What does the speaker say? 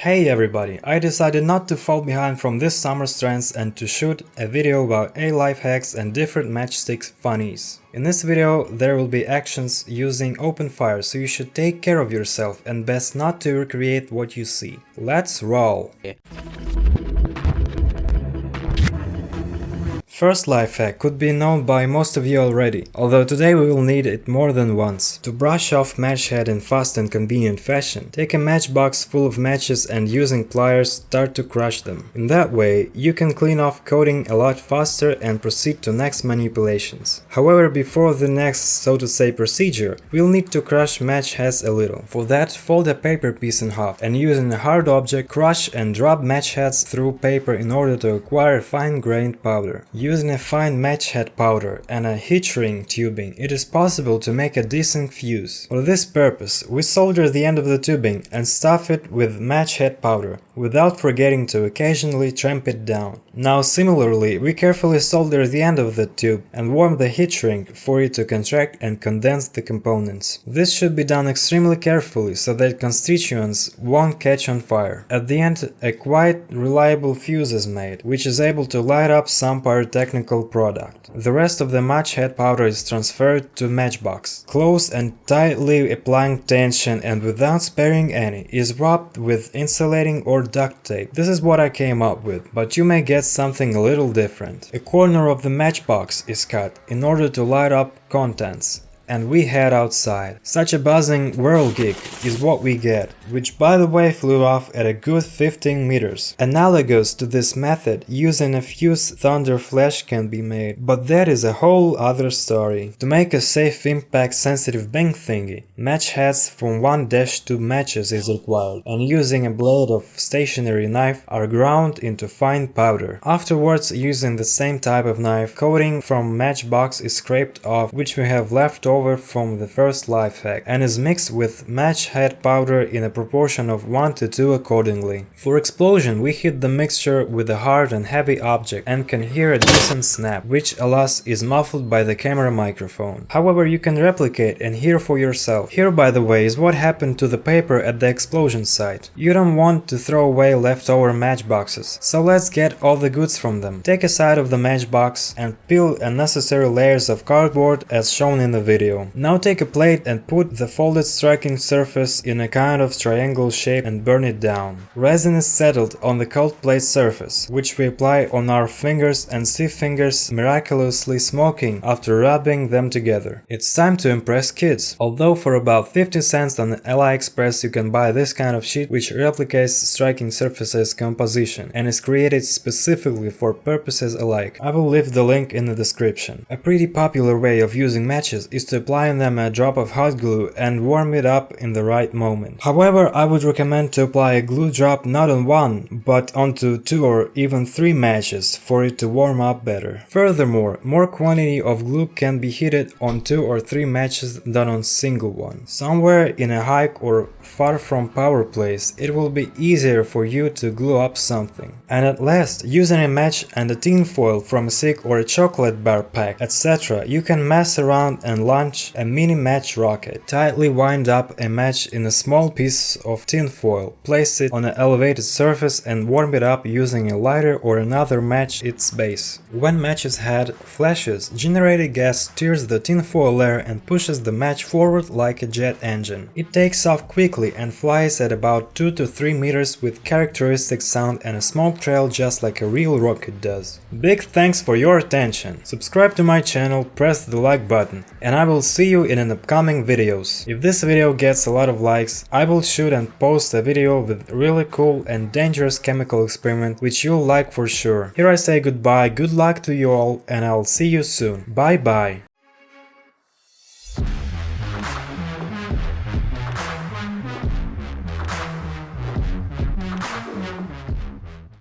Hey everybody, I decided not to fall behind from this summer's trends and to shoot a video about life hacks and different matchsticks funnies. In this video there will be actions using open fire, so you should take care of yourself and best not to recreate what you see. Let's roll! First life hack could be known by most of you already, although today we will need it more than once. To brush off match head in fast and convenient fashion, take a matchbox full of matches and using pliers start to crush them. In that way, you can clean off coating a lot faster and proceed to next manipulations. However, before the next, so to say, procedure, we'll need to crush match heads a little. For that, fold a paper piece in half and using a hard object, crush and drop match heads through paper in order to acquire fine-grained powder. Using a fine match head powder and a hitch ring tubing, it is possible to make a decent fuse. For this purpose, we solder the end of the tubing and stuff it with match head powder, without forgetting to occasionally tramp it down. Now similarly, we carefully solder the end of the tube and warm the hitch ring for it to contract and condense the components. This should be done extremely carefully so that constituents won't catch on fire. At the end, a quite reliable fuse is made, which is able to light up some pyrotechnical product. The rest of the match head powder is transferred to matchbox. Close and tightly applying tension and without sparing any, is wrapped with insulating or duct tape. This is what I came up with, but you may get something a little different. A corner of the matchbox is cut in order to light up contents, and we head outside. Such a buzzing whirligig is what we get, which by the way flew off at a good 15 meters. Analogous to this method, using a fuse thunder flash can be made, but that is a whole other story. To make a safe impact sensitive bang thingy, match heads from 1-2 matches is required, and using a blade of stationary knife are ground into fine powder. Afterwards, using the same type of knife, coating from matchbox is scraped off, which we have left over from the first life hack, and is mixed with match head powder in a proportion of 1:2 accordingly. For explosion, we hit the mixture with a hard and heavy object and can hear a decent snap, which alas is muffled by the camera microphone. However, you can replicate and hear for yourself. Here, by the way, is what happened to the paper at the explosion site. You don't want to throw away leftover matchboxes, so let's get all the goods from them. Take a side of the matchbox and peel unnecessary layers of cardboard as shown in the video. Now take a plate and put the folded striking surface in a kind of triangle shape and burn it down. Resin is settled on the cold plate surface, which we apply on our fingers and see fingers miraculously smoking after rubbing them together. It's time to impress kids. Although for about 50 cents on AliExpress you can buy this kind of sheet which replicates striking surfaces composition and is created specifically for purposes alike. I will leave the link in the description. A pretty popular way of using matches is to apply on them a drop of hot glue and warm it up in the right moment. However, I would recommend to apply a glue drop not on one, but onto 2 or even 3 matches for it to warm up better. Furthermore, more quantity of glue can be heated on 2 or 3 matches than on single one. Somewhere in a hike or far from power place, it will be easier for you to glue up something. And at last, using a match and a tin foil from a stick or a chocolate bar pack, etc., you can mess around and launch a mini match rocket. Tightly wind up a match in a small piece of tin foil, place it on an elevated surface and warm it up using a lighter or another match its base. When match's head flashes, generated gas steers the tin foil layer and pushes the match forward like a jet engine. It takes off quickly and flies at about 2 to 3 meters with characteristic sound and a smoke trail just like a real rocket does. Big thanks for your attention. Subscribe to my channel, press the like button, and I will see you in an upcoming videos. If this video gets a lot of likes, I will shoot and post a video with really cool and dangerous chemical experiment which you'll like for sure. Here I say goodbye, good luck to you all, and I'll see you soon. Bye bye.